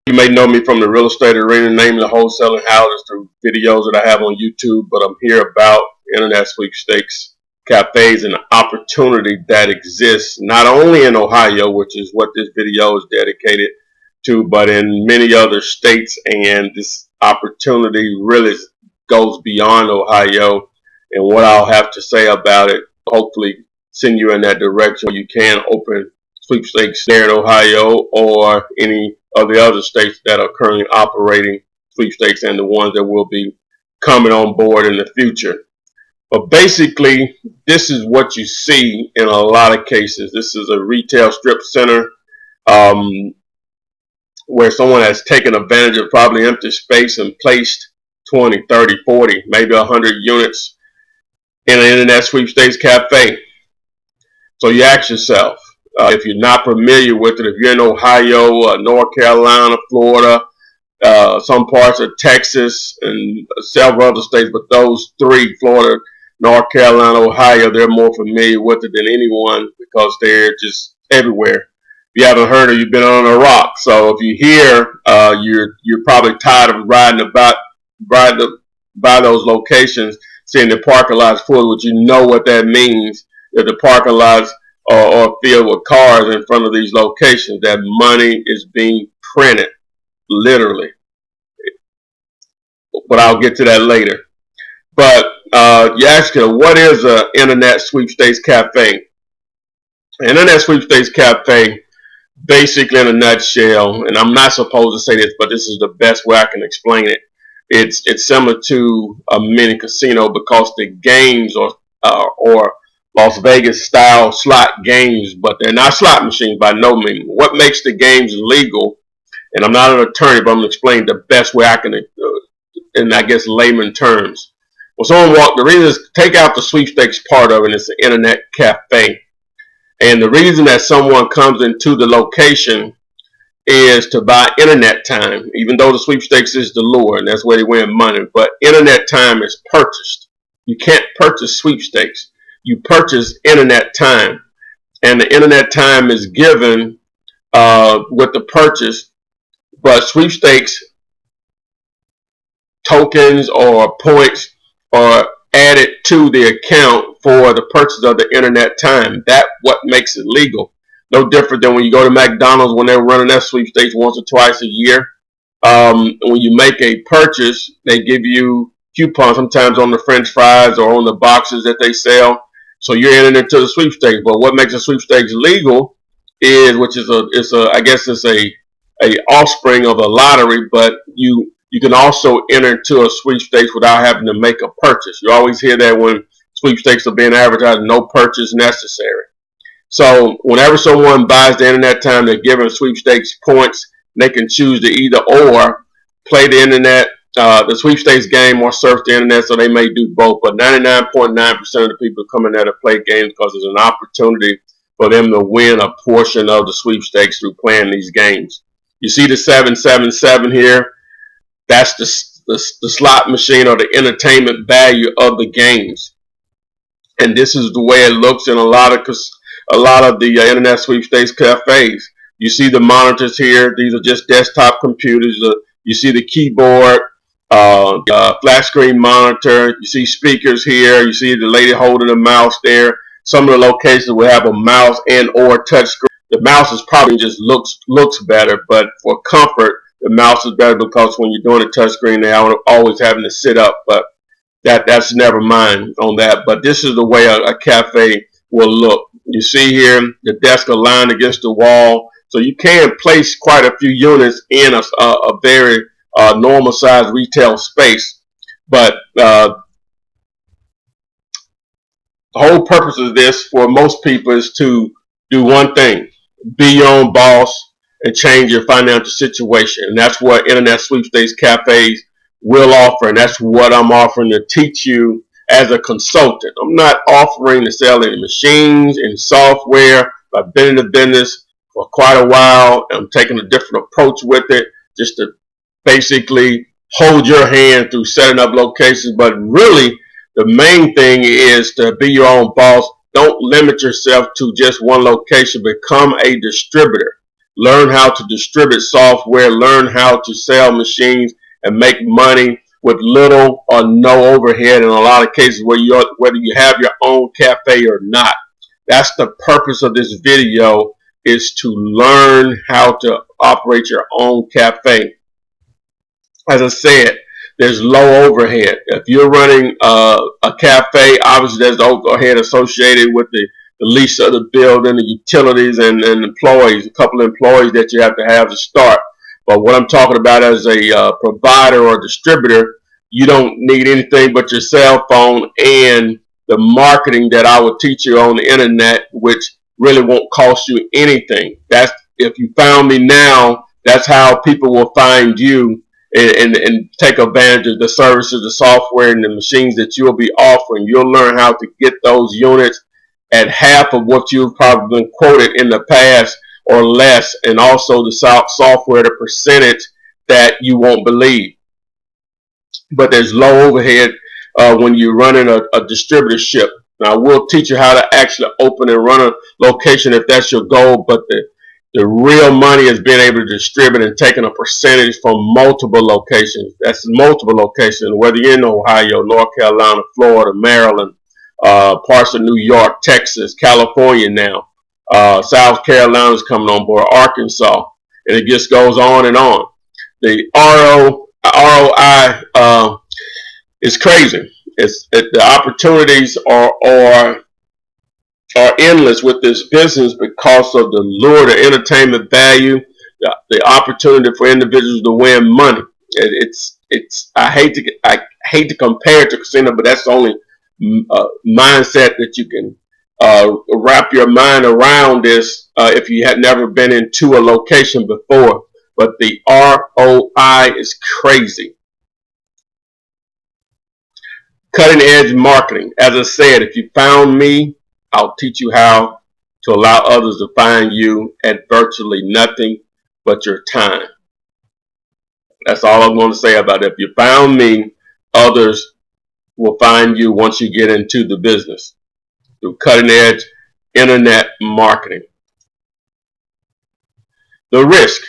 You may know me from the real estate arena, namely wholesaling houses through videos that I have on YouTube, but I'm here about Internet Sweepstakes Cafes and the opportunity that exists not only in Ohio, which is what this video is dedicated to, but in many other states. And this opportunity really goes beyond Ohio, and what I'll have to say about it hopefully send you in that direction where you can open sweepstakes there in Ohio or any of the other states that are currently operating sweepstakes and the ones that will be coming on board in the future. But basically, this is what you see in a lot of cases. This is a retail strip center where someone has taken advantage of probably empty space and placed 20, 30, 40, maybe 100 units in an Internet Sweepstakes Cafe. So you ask yourself, if you're not familiar with it, if you're in Ohio, North Carolina, Florida, some parts of Texas, and several other states, but those three, Florida, North Carolina, Ohio, they're more familiar with it than anyone because they're just everywhere. If you haven't heard of, you've been on a rock. So if you hear, you're probably tired of riding by those locations, seeing the parking lots full, which you know what that means. That the parking lots are filled with cars in front of these locations. That money is being printed, literally. But I'll get to that later. But you ask her, what is an Internet Sweepstakes Cafe? An Internet Sweepstakes Cafe, basically in a nutshell, and I'm not supposed to say this, but this is the best way I can explain it. It's similar to a mini casino because the games are Las Vegas style slot games, but they're not slot machines by no means. What makes the games legal, and I'm not an attorney, but I'm going to explain the best way I can, in I guess layman terms. Well, the reason is take out the sweepstakes part of it, it's an internet cafe. And the reason that someone comes into the location is to buy internet time, even though the sweepstakes is the lure, and that's where they win money. But internet time is purchased. You can't purchase sweepstakes. You purchase internet time, and the internet time is given with the purchase. But sweepstakes tokens or points are added to the account for the purchase of the internet time. That's what makes it legal. No different than when you go to McDonald's when they're running their sweepstakes once or twice a year. When you make a purchase, they give you coupons sometimes on the French fries or on the boxes that they sell. So you're entering into the sweepstakes. But what makes a sweepstakes legal is, I guess it's a offspring of a lottery, but you can also enter into a sweepstakes without having to make a purchase. You always hear that when sweepstakes are being advertised, no purchase necessary. So whenever someone buys the internet time, they're given sweepstakes points. They can choose to either or play the internet, the sweepstakes game, or surf the internet. So they may do both. But 99.9% of the people come in there to play games because it's an opportunity for them to win a portion of the sweepstakes through playing these games. You see the 777 here. That's the slot machine or the entertainment value of the games. And this is the way it looks in a lot of the Internet Sweepstakes Cafes. You see the monitors here. These are just desktop computers. You see the keyboard, flat screen monitor. You see speakers here. You see the lady holding a mouse there. Some of the locations will have a mouse and or touch screen. The mouse is probably just looks better, but for comfort, the mouse is better because when you're doing a touch screen, they're always having to sit up. But that's never mind on that. But this is the way a cafe will look. You see here the desk aligned against the wall, so you can place quite a few units in a very normal sized retail space. But the whole purpose of this for most people is to do one thing: be your own boss and change your financial situation. And that's what Internet Sweepstakes Cafes will offer, and that's what I'm offering to teach you as a consultant. I'm not offering to sell any machines and software. I've been in the business for quite a while. I'm taking a different approach with it, just to basically hold your hand through setting up locations. But really, the main thing is to be your own boss. Don't limit yourself to just one location. Become a distributor. learn how to distribute software, learn how to sell machines and make money with little or no overhead in a lot of cases whether you have your own cafe or not. That's the purpose of this video, is to learn how to operate your own cafe. As I said, there's low overhead. If you're running a cafe, obviously there's the overhead associated with the lease of the building, the utilities, and employees, a couple of employees that you have to start. But what I'm talking about as a provider or distributor, you don't need anything but your cell phone and the marketing that I will teach you on the internet, which really won't cost you anything. That's, if you found me now, that's how people will find you and take advantage of the services, the software, and the machines that you'll be offering. You'll learn how to get those units at half of what you've probably been quoted in the past or less, and also the software, the percentage that you won't believe. But there's low overhead when you're running a distributorship. Now, we'll teach you how to actually open and run a location if that's your goal, but the real money is being able to distribute and taking a percentage from multiple locations. That's multiple locations, whether you're in Ohio, North Carolina, Florida, Maryland, parts of New York, Texas, California now. South Carolina is coming on board, Arkansas, and it just goes on and on. The ROI is crazy. The opportunities are endless with this business because of the lure, the entertainment value, the opportunity for individuals to win money. I hate to compare it to casino, but that's the only mindset that you can wrap your mind around this if you had never been into a location before. But the ROI is crazy. Cutting edge marketing. As I said, if you found me, I'll teach you how to allow others to find you at virtually nothing but your time. That's all I'm going to say about it. If you found me, others will find you once you get into the business through cutting edge internet marketing. The risk.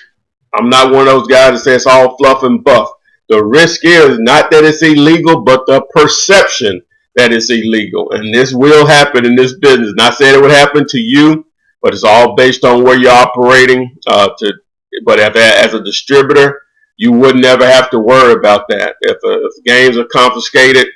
I'm not one of those guys that says it's all fluff and buff. The risk is not that it's illegal, but the perception that it's illegal. And this will happen in this business. Not saying it would happen to you, but it's all based on where you're operating. But as a distributor, you would never have to worry about that. If games are confiscated,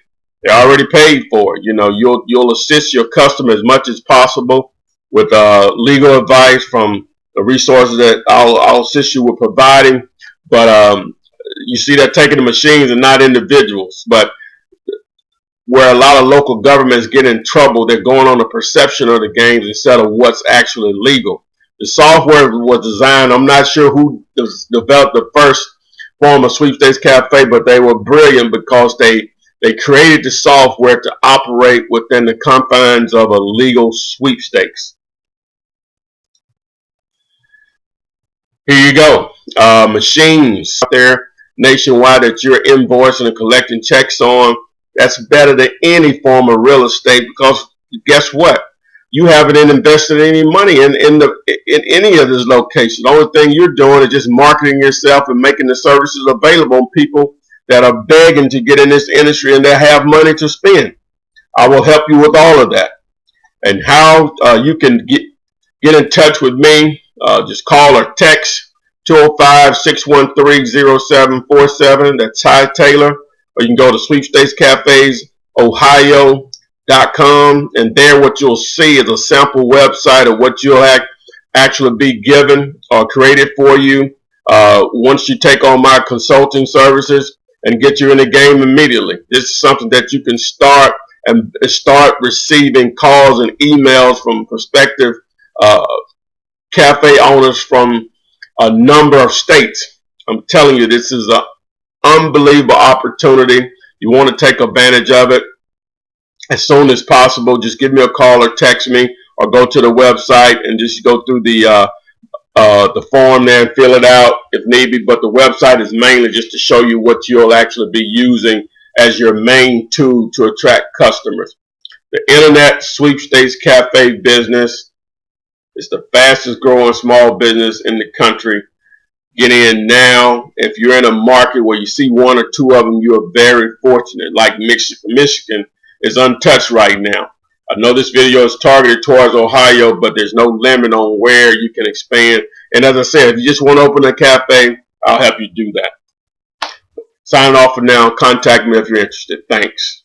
they're already paid for. You know, you'll assist your customer as much as possible with legal advice from the resources that I'll assist you with providing. But you see, they're taking the machines and not individuals. But where a lot of local governments get in trouble, they're going on the perception of the games instead of what's actually legal. The software was designed, I'm not sure who developed the first form of Sweepstakes Cafe, but they were brilliant because they created the software to operate within the confines of a legal sweepstakes. Here you go. Machines out there nationwide that you're invoicing and collecting checks on. That's better than any form of real estate, because guess what? You haven't invested any money in any of this location. The only thing you're doing is just marketing yourself and making the services available to people that are begging to get in this industry and they have money to spend. I will help you with all of that. And how you can get in touch with me, just call or text 205-613-0747. That's Ty Taylor. Or you can go to Sweepstakes Cafes Ohio.com, and there what you'll see is a sample website of what you'll actually be given or created for you once you take on my consulting services and get you in the game immediately. This is something that you can start receiving calls and emails from prospective cafe owners from a number of states. I'm telling you, this is an unbelievable opportunity. You want to take advantage of it as soon as possible. Just give me a call or text me, or go to the website and just go through the form there and fill it out if need be. But the website is mainly just to show you what you'll actually be using as your main tool to attract customers. The Internet Sweepstakes Cafe business It's the fastest growing small business in the country. Get in now. If you're in a market where you see one or two of them, you are very fortunate. Like Michigan is untouched right now. I know this video is targeted towards Ohio, but there's no limit on where you can expand. And as I said, if you just want to open a cafe, I'll help you do that. Signing off for now. Contact me if you're interested. Thanks.